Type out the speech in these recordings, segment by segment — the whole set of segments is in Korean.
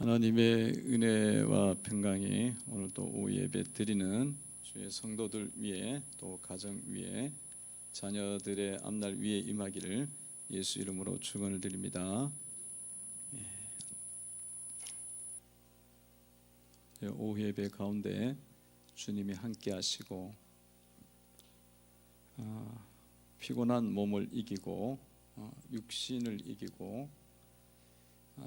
하나님의 은혜와 평강이 오늘도 오후 예배 드리는 주의 성도들 위에 또 가정 위에 자녀들의 앞날 위에 임하기를 예수 이름으로 축원을 드립니다. 오후 예배 가운데 주님이 함께 하시고 피곤한 몸을 이기고 육신을 이기고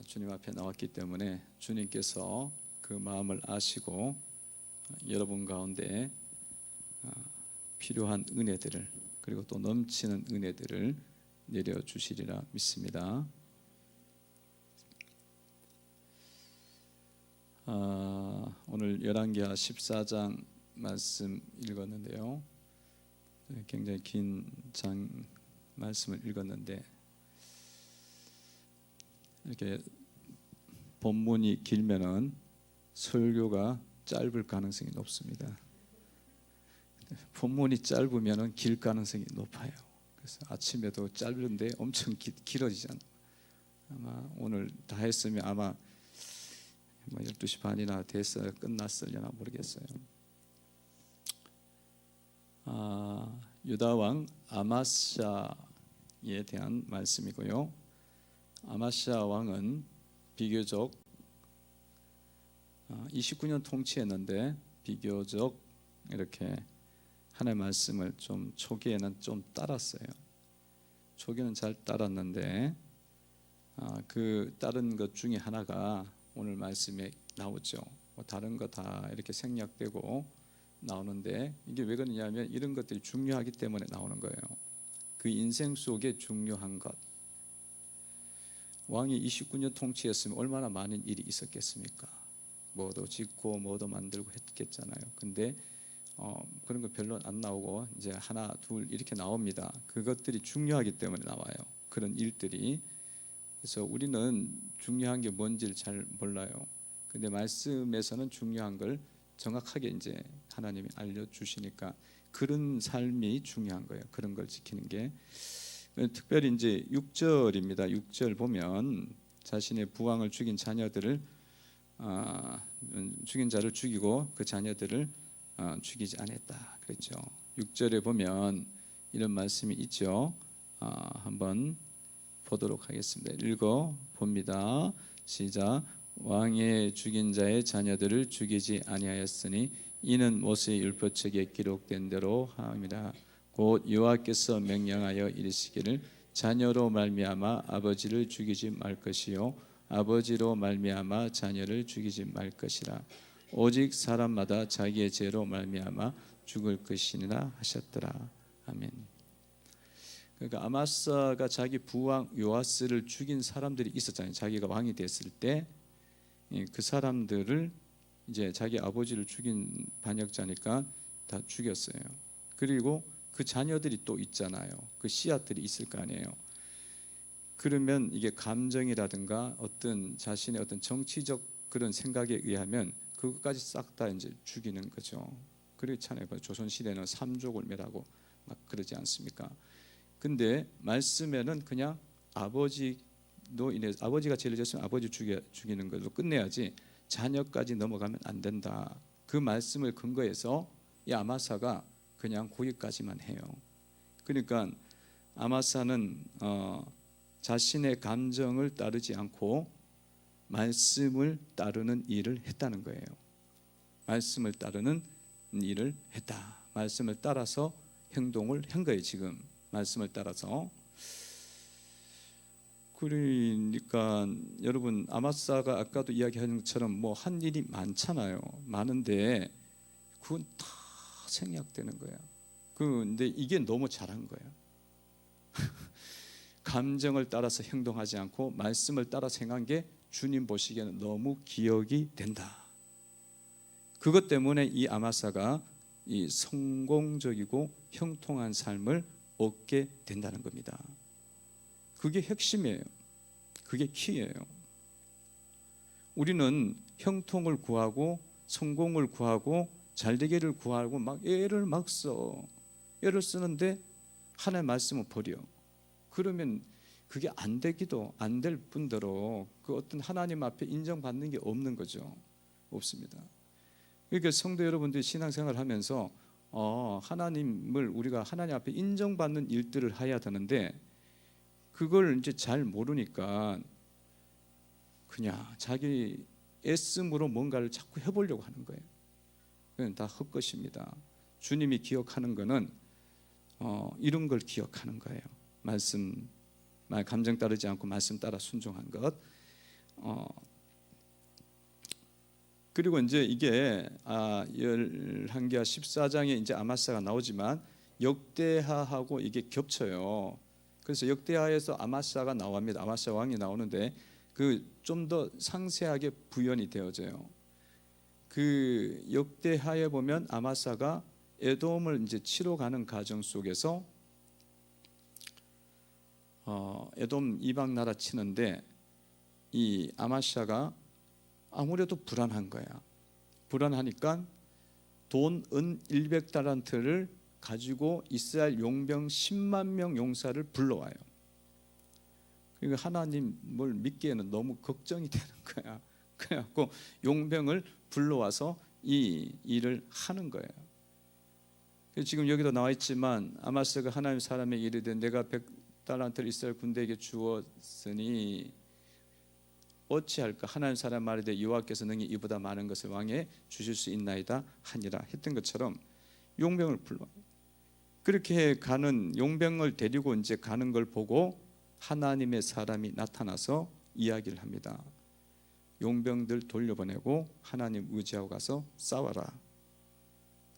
주님 앞에 나왔기 때문에 주님께서 그 마음을 아시고 여러분 가운데 필요한 은혜들을 그리고 또 넘치는 은혜들을 내려주시리라 믿습니다. 오늘 열왕기하 14장 말씀 읽었는데요. 굉장히 긴 말씀을 읽었는데 이렇게 본문이 길면은 설교가 짧을 가능성이 높습니다. 본문이 짧으면은 길 가능성이 높아요. 그래서 아침에도 짧은데 엄청 길어지잖아요. 아마 오늘 다 했으면 아마 12시 반이나 돼서 끝났으려나 모르겠어요. 유다 왕 아마스야에 대한 말씀이고요. 아마스야 왕은 비교적 29년 통치했는데 비교적 이렇게 하나님의 말씀을 좀 초기에는 좀 따랐어요. 초기는 잘 따랐는데 그 따른 것 중에 하나가 오늘 말씀에 나오죠. 다른 거 다 이렇게 생략되고 나오는데 이게 왜 그러냐면 이런 것들이 중요하기 때문에 나오는 거예요. 그 인생 속에 중요한 것. 왕이 29년 통치했으면 얼마나 많은 일이 있었겠습니까? 뭐도 짓고 뭐도 만들고 했겠잖아요. 근데 그런 거 별로 안 나오고 이제 하나 둘 이렇게 나옵니다. 그것들이 중요하기 때문에 나와요. 그런 일들이. 그래서 우리는 중요한 게 뭔지를 잘 몰라요. 근데 말씀에서는 중요한 걸 정확하게 이제 하나님이 알려주시니까 그런 삶이 중요한 거예요. 그런 걸 지키는 게. 특별히 이제 6절입니다. 6절 보면 자신의 부왕을 죽인 자녀들을 죽인 자를 죽이고 그 자녀들을 죽이지 않았다 그랬죠. 6절에 보면 이런 말씀이 있죠. 한번 보도록 하겠습니다. 읽어 봅니다. 시작. 왕의 죽인 자의 자녀들을 죽이지 아니하였으니 이는 모세의 율법책에 기록된 대로 함이라. 곧 여호와께서 명령하여 이르시기를 자녀로 말미암아 아버지를 죽이지 말 것이요 아버지로 말미암아 자녀를 죽이지 말 것이라. 오직 사람마다 자기의 죄로 말미암아 죽을 것이니라 하셨더라. 아멘. 그러니까 아마스가 자기 부왕 요아스를 죽인 사람들이 있었잖아요. 자기가 왕이 됐을 때 그 사람들을 이제 자기 아버지를 죽인 반역자니까 다 죽였어요. 그리고 그 자녀들이 또 있잖아요. 그 씨앗들이 있을 거 아니에요. 그러면 이게 감정이라든가 어떤 자신의 어떤 정치적 그런 생각에 의하면 그것까지 싹 다 이제 죽이는 거죠. 그렇잖아요. 조선 시대는 삼족을 멸하고 막 그러지 않습니까? 근데 말씀에는 그냥 아버지가 죄를 졌으면 아버지 죽이는 걸로 끝내야지 자녀까지 넘어가면 안 된다. 그 말씀을 근거해서 이 아마사가 그냥 거기까지만 해요. 그러니까 아마사는 자신의 감정을 따르지 않고 말씀을 따르는 일을 했다는 거예요. 말씀을 따르는 일을 했다. 말씀을 따라서 행동을 한 거예요. 지금 말씀을 따라서. 그러니까 여러분 아마사가 아까도 이야기한 것처럼 뭐 한 일이 많잖아요. 많은데 그건 다 생략되는 거예요. 근데 이게 너무 잘한 거예요. 감정을 따라서 행동하지 않고 말씀을 따라서 행한 게 주님 보시기에는 너무 기억이 된다. 그것 때문에 이 아마사가 이 성공적이고 형통한 삶을 얻게 된다는 겁니다. 그게 핵심이에요. 그게 키예요. 우리는 형통을 구하고 성공을 구하고 잘되기를 구하고 막 애를 써. 애를 쓰는데 하나님의 말씀을 버려. 그러면 그게 안 되기도 안 될 뿐더러 그 어떤 하나님 앞에 인정받는 게 없는 거죠. 없습니다. 그러니까 성도 여러분들이 신앙생활을 하면서 하나님을 우리가 하나님 앞에 인정받는 일들을 해야 되는데 그걸 이제 잘 모르니까 그냥 자기 애씀으로 뭔가를 자꾸 해보려고 하는 거예요. 그건 다 헛것입니다. 주님이 기억하는 거는 이런 걸 기억하는 거예요. 말씀, 감정 따르지 않고 말씀 따라 순종한 것. 그리고 이제 이게 11개와 14장에 이제 아마스가 나오지만 역대하하고 이게 겹쳐요. 그래서 역대하에서 아마스가 나옵니다. 아마스 왕이 나오는데 그 좀 더 상세하게 부연이 되어져요. 그 역대하에 보면 아마스가 에돔을 이제 치러 가는 과정 속에서 에돔 이방 나라 치는데 이 아마스가 아무래도 불안한 거야. 불안하니까 돈, 은 100달란트를 가지고 이스라엘 용병 10만 명 용사를 불러와요. 그러니까 하나님을 믿기에는 너무 걱정이 되는 거야. 그래갖고 용병을 불러와서 이 일을 하는 거예요. 지금 여기도 나와 있지만 아마스가 하나님 사람에게 이르되 내가 100달란트를 이스라엘 군대에게 주었으니 어찌할까? 하나님 사람 말이되 여호와께서 능히 이보다 많은 것을 왕에 주실 수 있나이다 하니라 했던 것처럼 용병을 불러와요. 그렇게 가는 용병을 데리고 이제 가는 걸 보고 하나님의 사람이 나타나서 이야기를 합니다. 용병들 돌려보내고 하나님 의지하고 가서 싸워라.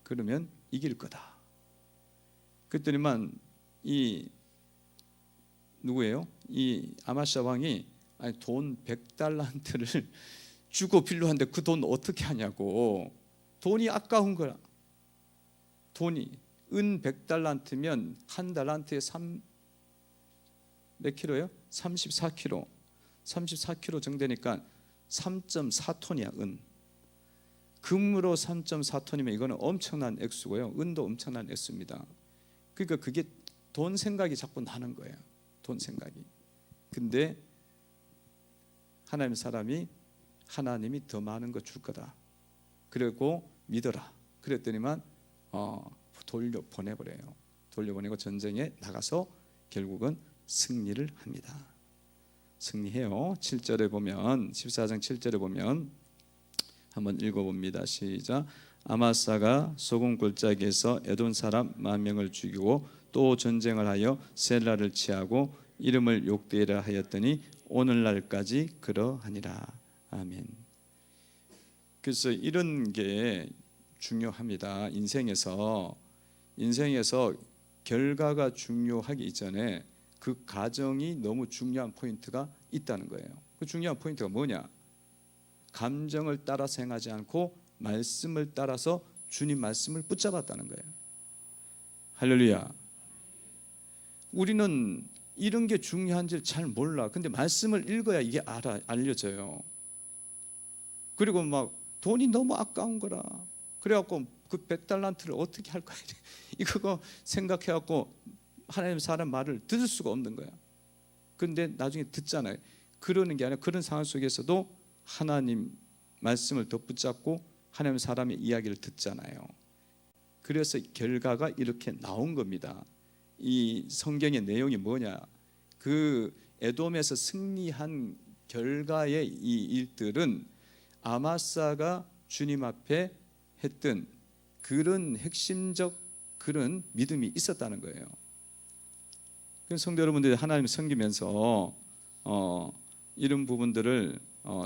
그러면 이길 거다. 그랬더니만 이 누구예요? 이 아마샤 왕이 돈 100달란트를 주고 필요한데 그 돈 어떻게 하냐고. 돈이 아까운 거야. 돈이 은 100달란트면 한 달란트에 몇 킬로예요? 34킬로. 34킬로 정도 되니까 3.4톤이야. 은. 금으로 3.4톤이면 이거는 엄청난 액수고요. 은도 엄청난 액수입니다. 그러니까 그게 돈 생각이 자꾸 나는 거예요. 돈 생각이. 근데 하나님 사람이 하나님이 더 많은 거 줄 거다. 그리고 믿어라. 그랬더니만 돌려 보내버려요. 돌려보내고 전쟁에 나가서 결국은 승리를 합니다. 승리해요. 7절에 보면 14장 7절에 보면 한번 읽어봅니다. 시작. 아마사가 소금 골짜기에서 에돔 사람 10,000명을 죽이고 또 전쟁을 하여 셀라를 취하고 이름을 욕되이라 하였더니 오늘날까지 그러하니라. 아멘. 그래서 이런 게 중요합니다. 인생에서 결과가 중요하기 이전에 그 과정이 너무 중요한 포인트가 있다는 거예요. 그 중요한 포인트가 뭐냐? 감정을 따라서 행하지 않고 말씀을 따라서 주님 말씀을 붙잡았다는 거예요. 할렐루야. 우리는 이런 게 중요한지 잘 몰라. 근데 말씀을 읽어야 이게 알려져요. 그리고 막 돈이 너무 아까운 거라. 그래갖고 그 100달란트를 어떻게 할 거야. 이거 생각해갖고 하나님 사람 말을 들을 수가 없는 거야. 근데 나중에 듣잖아요. 그러는 게 아니라 그런 상황 속에서도 하나님 말씀을 더 붙잡고 하나님 사람의 이야기를 듣잖아요. 그래서 결과가 이렇게 나온 겁니다. 이 성경의 내용이 뭐냐? 그 에돔에서 승리한 결과의 이 일들은 아마사가 주님 앞에 했던 그런 핵심적 그런 믿음이 있었다는 거예요. 그래서 성도 여러분들이 하나님 섬기면서 이런 부분들을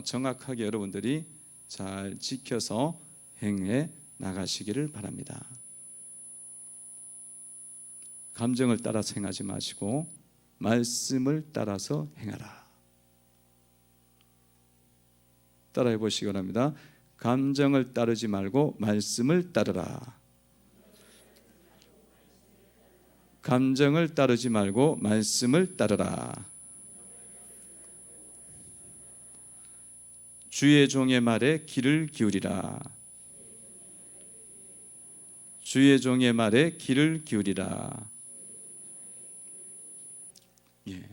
정확하게 여러분들이 잘 지켜서 행해 나가시기를 바랍니다. 감정을 따라서 행하지 마시고 말씀을 따라서 행하라. 따라해 보시기 바랍니다. 감정을 따르지 말고 말씀을 따르라. 감정을 따르지 말고 말씀을 따르라. 주의 종의 말에 귀를 기울이라. 주의 종의 말에 귀를 기울이라. 예.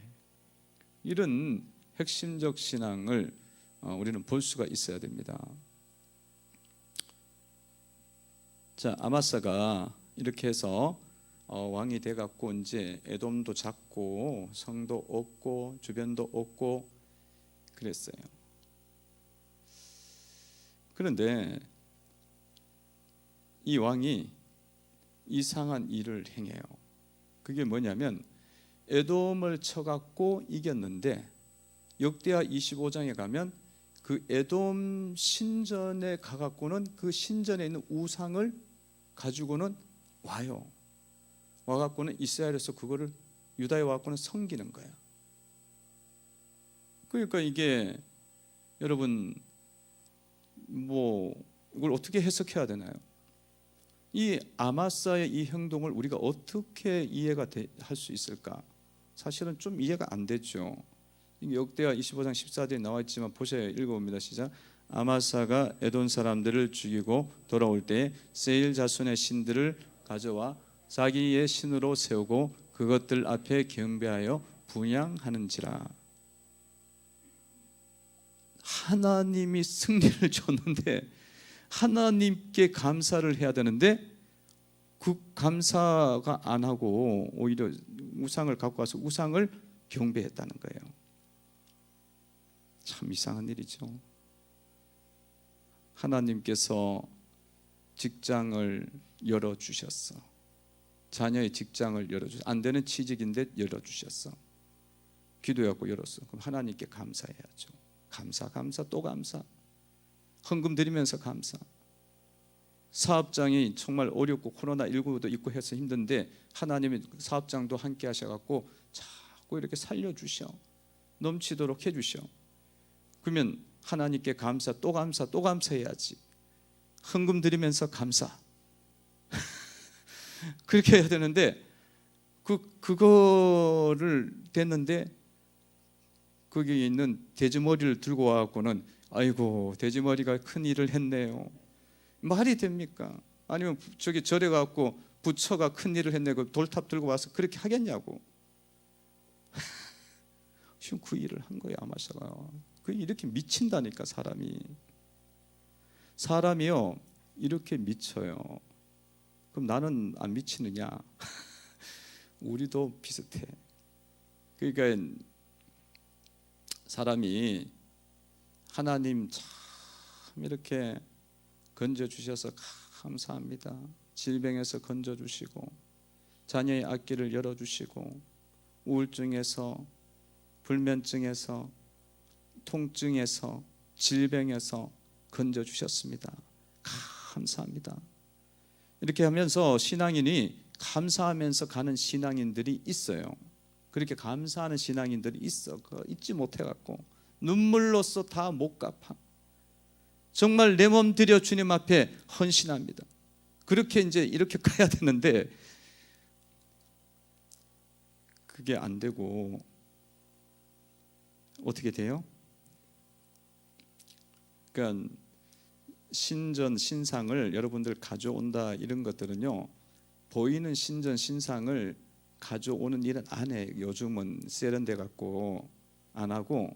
이런 핵심적 신앙을 우리는 볼 수가 있어야 됩니다. 자, 아마사가 이렇게 해서 왕이 돼갖고 이제 에돔도 잡고 성도 얻고 주변도 얻고 그랬어요. 그런데 이 왕이 이상한 일을 행해요. 그게 뭐냐면 에돔을 쳐갖고 이겼는데 역대하 25장에 가면 그 에돔 신전에 가갖고는 그 신전에 있는 우상을 가지고는 와요. 와갖고는 이스라엘에서 그거를 유다에 와갖고는 섬기는 거야. 그러니까 이게 여러분 뭐 이걸 어떻게 해석해야 되나요? 이 아마사의 이 행동을 우리가 어떻게 이해가 할 수 있을까? 사실은 좀 이해가 안 되죠. 역대하 25장 14절에 나와 있지만 보셔야 읽어봅니다. 시작. 아마사가 에돔 사람들을 죽이고 돌아올 때에 세일 자손의 신들을 가져와 자기의 신으로 세우고 그것들 앞에 경배하여 분향하는지라. 하나님이 승리를 줬는데 하나님께 감사를 해야 되는데 그 감사가 안 하고 오히려 우상을 갖고 와서 우상을 경배했다는 거예요. 참 이상한 일이죠. 하나님께서 직장을 열어주셨어. 자녀의 직장을 열어주셨어. 안 되는 취직인데 열어주셨어. 기도해갖고 열었어. 그럼 하나님께 감사해야죠. 감사 또 감사. 헌금 드리면서 감사. 사업장이 정말 어렵고 코로나19도 있고 해서 힘든데 하나님이 사업장도 함께 하셔갖고 자꾸 이렇게 살려주셔. 넘치도록 해주셔. 그러면 하나님께 감사 또 감사해야지. 헌금 드리면서 감사. 그렇게 해야 되는데 그거를 됐는데 거기 있는 돼지머리를 들고 와갖고는 아이고 돼지머리가 큰 일을 했네요. 말이 됩니까? 아니면 저기 절에 가갖고 부처가 큰 일을 했네. 그 돌탑 들고 와서 그렇게 하겠냐고. 지금 그 일을 한 거예요. 아마사가. 그 이렇게 미친다니까 사람이요 이렇게 미쳐요. 그럼 나는 안 미치느냐? 우리도 비슷해. 그러니까 사람이 하나님 참 이렇게 건져주셔서 감사합니다. 질병에서 건져주시고 자녀의 앞길을 열어주시고 우울증에서 불면증에서 통증에서 질병에서 건져주셨습니다. 감사합니다. 이렇게 하면서 신앙인이 감사하면서 가는 신앙인들이 있어요. 그렇게 감사하는 신앙인들이 있어. 그거 잊지 못해갖고 눈물로써 다 못 갚아. 정말 내 몸 들여 주님 앞에 헌신합니다. 그렇게 이제 이렇게 가야 되는데 그게 안 되고 어떻게 돼요? 그러니까 신전 신상을 여러분들 가져온다 이런 것들은요 보이는 신전 신상을 가져오는 일은 안 해. 요즘은 세련돼 갖고 안 하고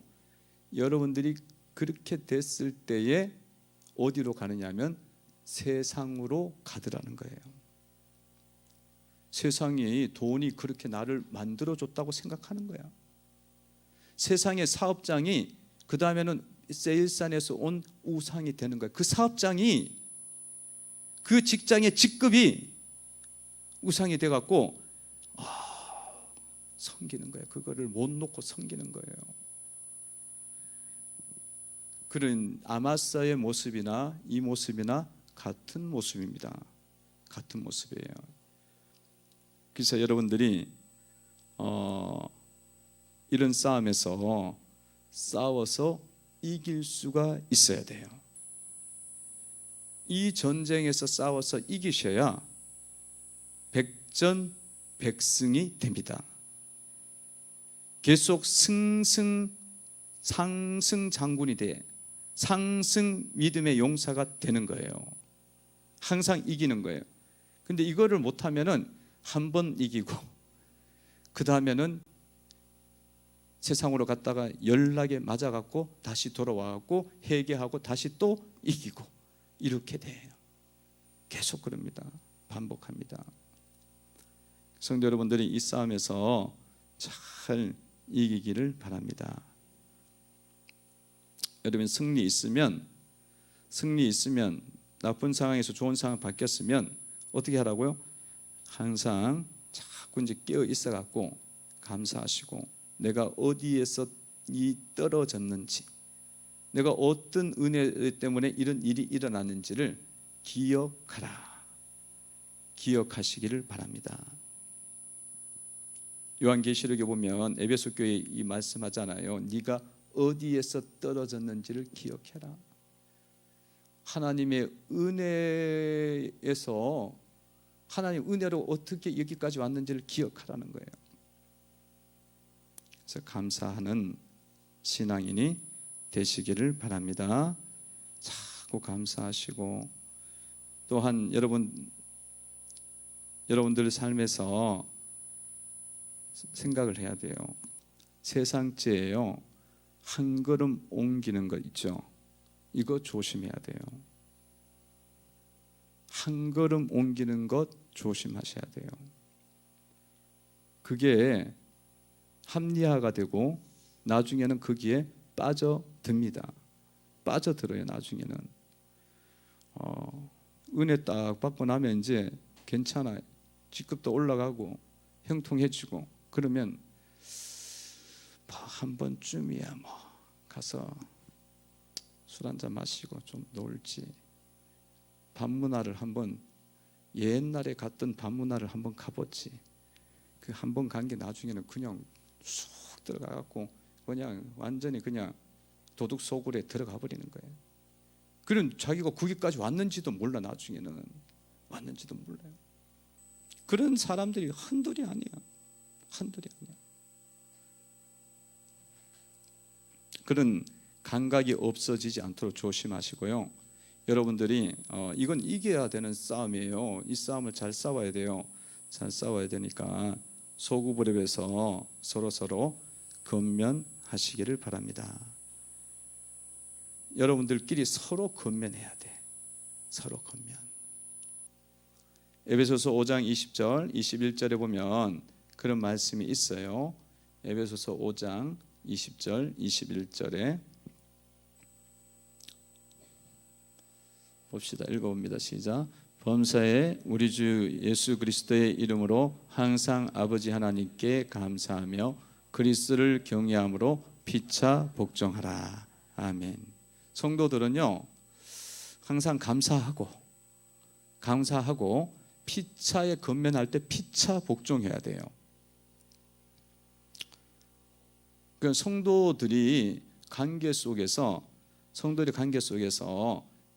여러분들이 그렇게 됐을 때에 어디로 가느냐면 세상으로 가더라는 거예요. 세상이 돈이 그렇게 나를 만들어줬다고 생각하는 거야. 세상의 사업장이 그 다음에는 세일산에서 온 우상이 되는 거야. 그 사업장이 그 직장의 직급이 우상이 돼갖고 섬기는 거예요. 그거를 못 놓고 섬기는 거예요. 그런 아마사의 모습이나 이 모습이나 같은 모습입니다. 같은 모습이에요. 그래서 여러분들이 이런 싸움에서 싸워서 이길 수가 있어야 돼요. 이 전쟁에서 싸워서 이기셔야 백전백승이 됩니다. 계속 상승 장군이 돼 상승 믿음의 용사가 되는 거예요. 항상 이기는 거예요. 근데 이거를 못하면은 한 번 이기고 그 다음에는 세상으로 갔다가 연락에 맞아갖고 다시 돌아와갖고 회개하고 다시 또 이기고 이렇게 돼요. 계속 그럽니다. 반복합니다. 성도 여러분들이 이 싸움에서 잘 이기기를 바랍니다. 여러분 승리 있으면 나쁜 상황에서 좋은 상황 바뀌었으면 어떻게 하라고요? 항상 자꾸 이제 깨어 있어갖고 감사하시고 내가 어디에서 이 떨어졌는지, 내가 어떤 은혜 때문에 이런 일이 일어났는지를 기억하시기를 바랍니다. 요한계시록에 보면 에베소 교회 이 말씀하잖아요. 네가 어디에서 떨어졌는지를 기억해라. 하나님의 은혜에서 하나님 은혜로 어떻게 여기까지 왔는지를 기억하라는 거예요. 그래서 감사하는 신앙인이 되시기를 바랍니다. 자꾸 감사하시고, 또한 여러분들 삶에서 생각을 해야 돼요. 세상죄예요. 한 걸음 옮기는 거 있죠. 이거 조심해야 돼요. 한 걸음 옮기는 것 조심하셔야 돼요. 그게 합리화가 되고 나중에는 거기에 빠져듭니다. 빠져들어요. 나중에는 은혜 딱 받고 나면 이제 괜찮아요. 직급도 올라가고 형통해지고 그러면 한 번쯤이야 뭐 가서 술 한잔 마시고 좀 놀지. 밤문화를 한번 옛날에 갔던 밤문화를 한번 가보지. 그 한 번 간 게 나중에는 그냥 쑥 들어가갖고 그냥 완전히 그냥 도둑 소굴에 들어가 버리는 거예요. 그런 자기가 거기까지 왔는지도 몰라. 나중에는 왔는지도 몰라요. 그런 사람들이 한둘이 아니야. 그런 감각이 없어지지 않도록 조심하시고요. 여러분들이 이건 이겨야 되는 싸움이에요. 이 싸움을 잘 싸워야 돼요. 잘 싸워야 되니까 소구부립에서 서로 건면하시기를 바랍니다. 여러분들끼리 서로 건면해야 돼. 서로 건면. 에베소서 5장 20절 21절에 보면 그런 말씀이 있어요. 에베소서 5장 20절 21절에 봅시다. 읽어봅니다. 시작. 범사에 우리 주 예수 그리스도의 이름으로 항상 아버지 하나님께 감사하며 그리스도를 경외함으로 피차 복종하라. 아멘. 성도들은요 항상 감사하고 피차에 건면할 때 피차 복종해야 돼요. 그 성도들이 관계 속에서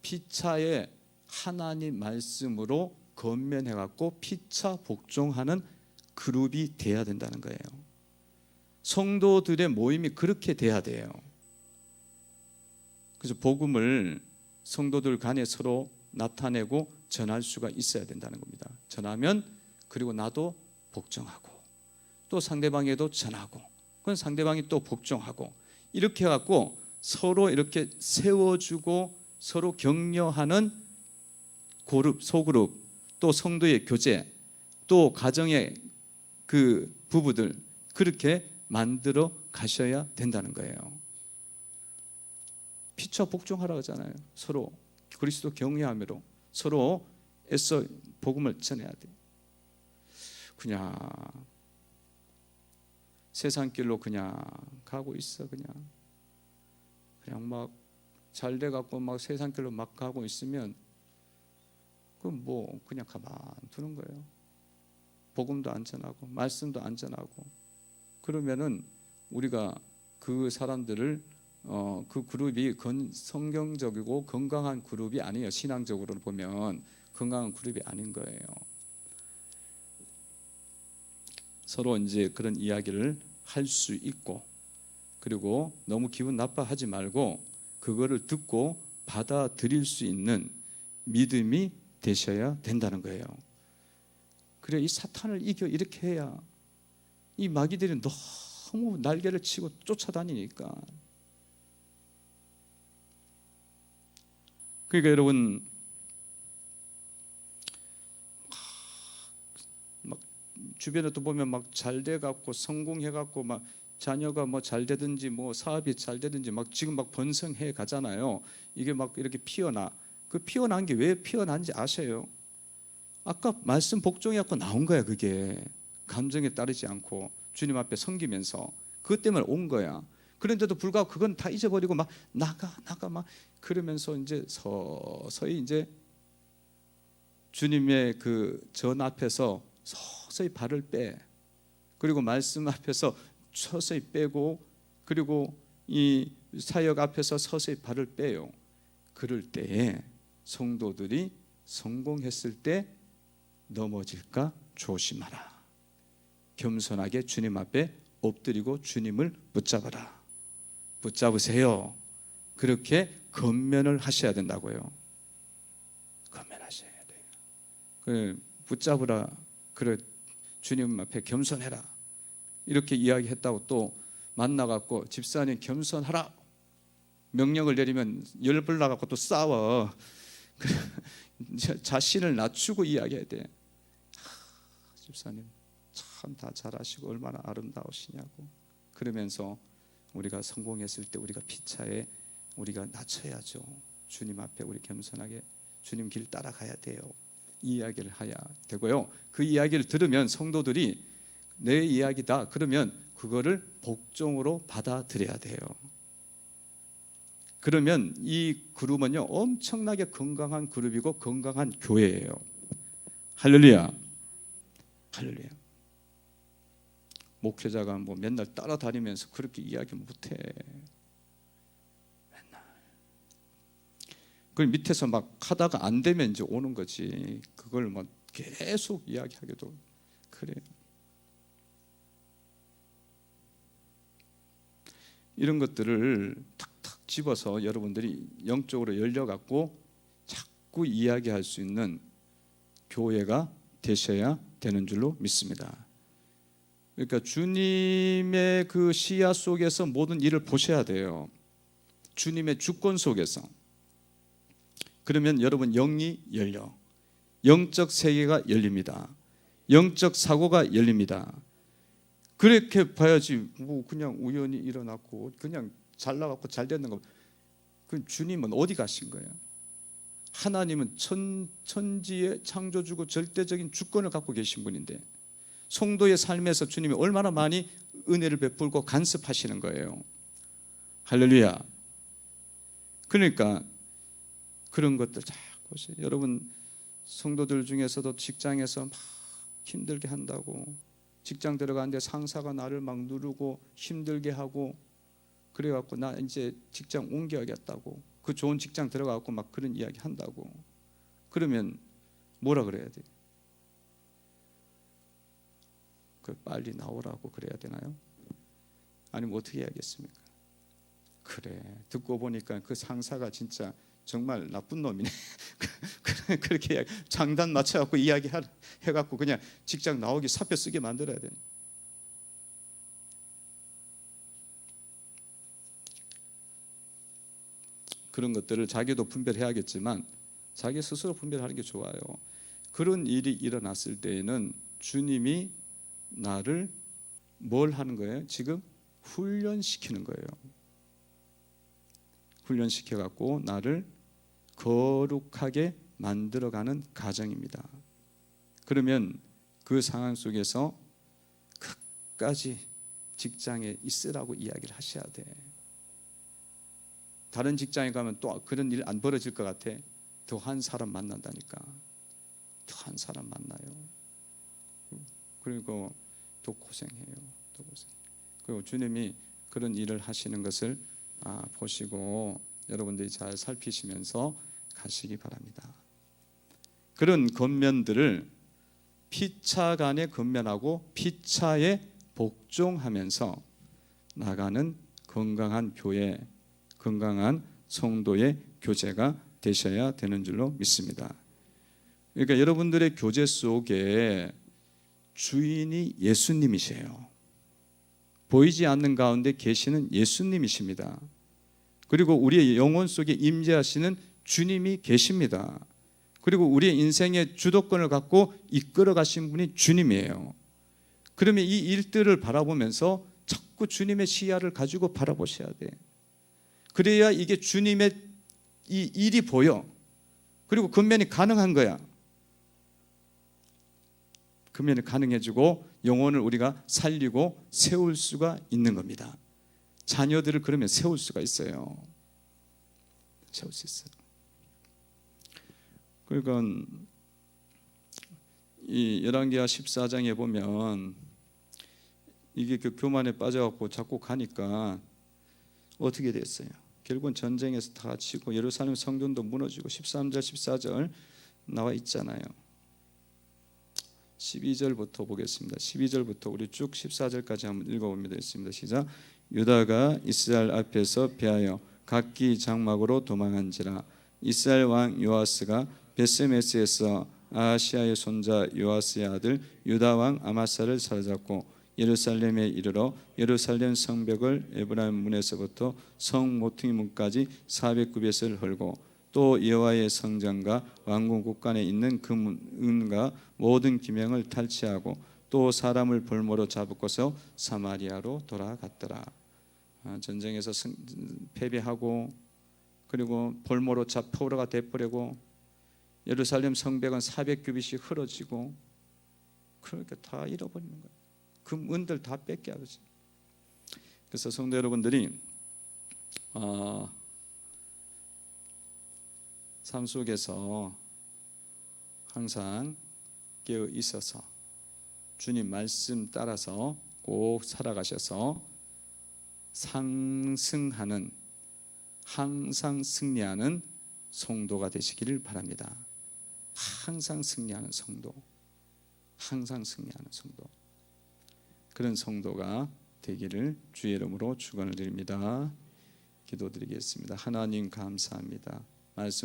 피차에 하나님 말씀으로 건면해갖고 피차 복종하는 그룹이 돼야 된다는 거예요. 성도들의 모임이 그렇게 돼야 돼요. 그래서 복음을 성도들 간에 서로 나타내고 전할 수가 있어야 된다는 겁니다. 전하면 그리고 나도 복종하고 또 상대방에도 전하고 그건 상대방이 또 복종하고 이렇게 해갖고 서로 이렇게 세워주고 서로 격려하는 소그룹 또 성도의 교제 또 가정의 그 부부들 그렇게 만들어 가셔야 된다는 거예요. 피차 복종하라고 하잖아요. 서로 그리스도 경외함으로 서로 애써 복음을 전해야 돼. 그냥 세상 길로 그냥 가고 있어. 그냥 막 잘 돼갖고 막 세상 길로 막 가고 있으면 그럼 뭐 그냥 가만 두는 거예요. 복음도 안 전하고 말씀도 안 전하고 그러면은 우리가 그 사람들을 그 그룹이 성경적이고 건강한 그룹이 아니에요. 신앙적으로 보면 건강한 그룹이 아닌 거예요. 서로 이제 그런 이야기를 할 수 있고 그리고 너무 기분 나빠하지 말고 그거를 듣고 받아들일 수 있는 믿음이 되셔야 된다는 거예요. 그래 이 사탄을 이겨 이렇게 해야 이 마귀들이 너무 날개를 치고 쫓아다니니까. 그러니까 여러분, 막 주변에 또 보면 막 잘 돼 갖고 성공해 갖고 막 자녀가 뭐 잘 되든지 뭐 사업이 잘 되든지 막 지금 막 번성해 가잖아요. 이게 막 이렇게 피어나. 그 피어난 게 왜 피어난지 아세요? 아까 말씀 복종해 갖고 나온 거야. 그게 감정에 따르지 않고 주님 앞에 섬기면서 그것 때문에 온 거야. 그런데도 불구하고 그건 다 잊어버리고 막 나가 막 그러면서 이제 서서히 이제 주님의 그 전 앞에서 서서히 발을 빼. 그리고 말씀 앞에서 서서히 빼고, 그리고 이 사역 앞에서 서서히 발을 빼요. 그럴 때에 성도들이 성공했을 때 넘어질까 조심하라. 겸손하게 주님 앞에 엎드리고 주님을 붙잡아라. 붙잡으세요. 그렇게 권면을 하셔야 된다고요. 권면하셔야 돼요. 붙잡으라. 그래, 주님 앞에 겸손해라. 이렇게 이야기했다고 또 만나갖고 집사님 겸손하라 명령을 내리면 열불 나갖고 또 싸워. 자신을 낮추고 이야기해야 돼. 집사님 참 다 잘하시고 얼마나 아름다우시냐고. 그러면서 우리가 성공했을 때 우리가 피차에 우리가 낮춰야죠. 주님 앞에 우리 겸손하게 주님 길 따라가야 돼요. 이 이야기를 해야 되고요. 그 이야기를 들으면 성도들이 내 이야기다 그러면 그거를 복종으로 받아들여야 돼요. 그러면 이 그룹은요 엄청나게 건강한 그룹이고 건강한 교회예요. 할렐루야. 할렐루야. 목회자가 뭐 맨날 따라다니면서 그렇게 이야기 못해. 맨날. 그 밑에서 막 하다가 안 되면 이제 오는 거지. 그걸 뭐 계속 이야기하기도 그래요. 이런 것들을 탁탁 집어서 여러분들이 영적으로 열려갖고 자꾸 이야기할 수 있는 교회가 되셔야 되는 줄로 믿습니다. 그러니까 주님의 그 시야 속에서 모든 일을 보셔야 돼요. 주님의 주권 속에서. 그러면 여러분 영이 열려. 영적 세계가 열립니다. 영적 사고가 열립니다. 그렇게 봐야지 뭐 그냥 우연히 일어났고 그냥 잘 나갔고 잘 됐는 거. 그 주님은 어디 가신 거예요? 하나님은 천지의 창조주고 절대적인 주권을 갖고 계신 분인데 성도의 삶에서 주님이 얼마나 많이 은혜를 베풀고 간섭하시는 거예요. 할렐루야. 그러니까 그런 것들 잘 보세요. 여러분 성도들 중에서도 직장에서 막 힘들게 한다고 직장 들어가는데 상사가 나를 막 누르고 힘들게 하고 그래갖고 나 이제 직장 옮겨야겠다고 그 좋은 직장 들어가갖고 막 그런 이야기 한다고 그러면 뭐라 그래야 돼? 그 빨리 나오라고 그래야 되나요? 아니면 어떻게 해야겠습니까? 그래 듣고 보니까 그 상사가 진짜 정말 나쁜 놈이네. 그렇게 장단 맞춰갖고 이야기 해갖고 그냥 직장 나오기 사표 쓰게 만들어야 돼. 그런 것들을 자기도 분별해야겠지만 자기 스스로 분별하는 게 좋아요. 그런 일이 일어났을 때에는 주님이 나를 뭘 하는 거예요? 지금 훈련시키는 거예요. 훈련시켜갖고 나를 거룩하게 만들어가는 과정입니다. 그러면 그 상황 속에서 끝까지 직장에 있으라고 이야기를 하셔야 돼. 다른 직장에 가면 또 그런 일 안 벌어질 것 같아. 더한 사람 만난다니까. 더한 사람 만나요. 그리고 또 고생해요. 또 고생. 그리고 주님이 그런 일을 하시는 것을 보시고 여러분들이 잘 살피시면서 가시기 바랍니다. 그런 권면들을 피차 간에 권면하고 피차에 복종하면서 나가는 건강한 교회, 건강한 성도의 교제가 되셔야 되는 줄로 믿습니다. 그러니까 여러분들의 교제 속에 주인이 예수님이세요. 보이지 않는 가운데 계시는 예수님이십니다. 그리고 우리의 영혼 속에 임재하시는 주님이 계십니다. 그리고 우리의 인생의 주도권을 갖고 이끌어 가신 분이 주님이에요. 그러면 이 일들을 바라보면서 자꾸 주님의 시야를 가지고 바라보셔야 돼. 그래야 이게 주님의 이 일이 보여. 그리고 근면이 가능한 거야. 근면이 가능해지고 영혼을 우리가 살리고 세울 수가 있는 겁니다. 자녀들을 그러면 세울 수가 있어요. 세울 수 있어요. 그러니까 이 열왕기하 14장에 보면 이게 그 교만에 빠져갖고 자꾸 가니까 어떻게 됐어요? 결국은 전쟁에서 다 치고 예루살렘 성전도 무너지고 13절 14절 나와 있잖아요. 12절부터 보겠습니다. 12절부터 우리 쭉 14절까지 한번 읽어보면 되겠습니다. 시작. 유다가 이스라엘 앞에서 패하여 각기 장막으로 도망한지라. 이스라엘 왕 요아스가 베스메스에서 아하시아의 손자 요아스의 아들 유다 왕 아마사를 사로잡고 예루살렘에 이르러 예루살렘 성벽을 에브라임 문에서부터 성 모퉁이 문까지 400규빗을 헐고 또 여호와의 성전과 왕궁 곳간에 있는 금은과 모든 기명을 탈취하고 또 사람을 볼모로 잡고서 사마리아로 돌아갔더라. 전쟁에서 패배하고 그리고 볼모로 포로가 돼버리고 예루살렘 성벽은 400규빗이 흐러지고 그러니까 다 잃어버리는 거예요. 금은들 다 뺏게 하지. 그래서 성도 여러분들이 삶 속에서 항상 깨어 있어서 주님 말씀 따라서 꼭 살아가셔서 상승하는, 항상 승리하는 성도가 되시기를 바랍니다. 항상 승리하는 성도, 항상 승리하는 성도, 그런 성도가 되기를 주의 이름으로 축원을 드립니다. 기도드리겠습니다. 하나님 감사합니다. 말씀